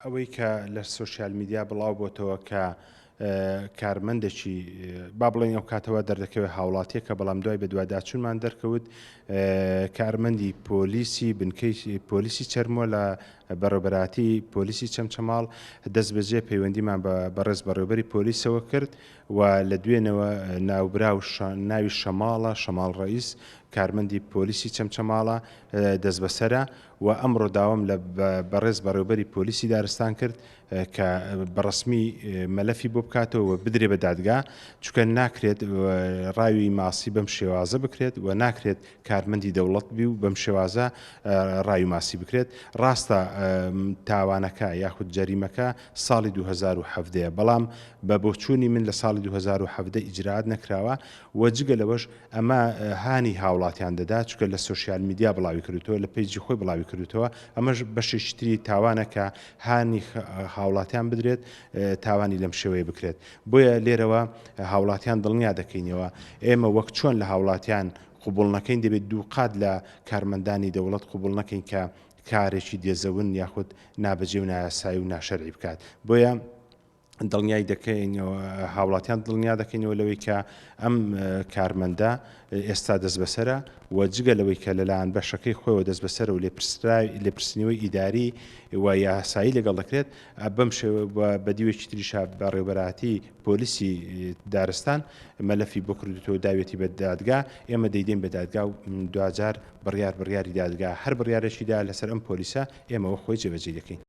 ئەوەی کە لە سوۆسیال میدیا بڵاو بۆتەوە کە کارمەندێکی با بڵێن ئەو کاتەوە دەردەکەوێت هاوڵاتیەکە بەڵام دوای بە دوواداچوونمان دەرکەوت کارمەندی پۆلیسی بنکەی پۆلیسی چەرمۆ لە بەڕێوەبەراتی پۆلیسی چەمچەماڵ دەست بەجێ پەیوەندیمان بەڕێز بەڕێوەبەری پۆلیسەوە کرد و لە دوێنەوە ناوبرا و ناوی شەماڵە شەماڵ ڕەئیس کارمەندی پۆلیسی چەمچەماڵە دەست بەسەرە و ئەمڕۆ داوام لە بەڕێز بەڕێوەبەری پۆلیسی دارستان کرد کە بەڕسمی مەلەفی بۆ بکاتەوە بدرێ بە دادگا چونکە ناکرێت ڕاوی ماسی بەم شێوازە بکرێت و ناکرێت کارمەندی دەوڵەت بی و بەم شێوازە ڕاوی ماسی بکرێت ڕاستە تاوانەکە یاخود جەریمەکە ساڵی 2017 بەڵام بە بۆچوونی من لە ساڵی 2017 ئیجرات نەکراوە و جگە لەوەش ئەمە هانی هاوڵاتیان دەدا چونکە لە سوۆسیال میدیا بڵاوی کردوتەوە لە پەیجی خۆی بڵاوی کردوتەوە ئەمەش بەشێکی تری تاوانەکە هانی هاوڵاتیان بدرێت تاوانی لەم شێوەیە بکرێت بۆیە لێرەوە هاوڵاتیان دڵنیا دەکەینەوە ئێمە وەک چۆن لە هاوڵاتیان قوبوڵ نەکەین دەبێت دووقات لە کارمەندانی دەوڵەت قوبوڵ نەکەین کە کارێکی دێزەون یاخود نابەجێ و نایاسایی و ناشەرعی بکات بۆیە دڵنیای دەکەینەوە هاوڵاتیان دڵنیا دەکەینەوە لەوەی کە ئەم کارمەندە ئێستا دەست بەسەرە و جگە لەوەی کە لەلایەن بەشەکەی خۆیەوە دەست بەسەر و لێپرسنەوەی ئیداری و یاسایی لەگەڵ دەکرێت بەم شێوە بەدیوێکی تریشا بەڕێوەبەراتی پۆلیسی دارستان مەلەفی بۆ کردوتەوە داوێتی بە دادگا ئێمە دەیدەین بە دادگا و دوجار بڕیاری دادگا هەر بڕیارێکیدا لەسەر ئەم پۆلیسە ئێمەوە خۆی جێبەجێ دەکەین.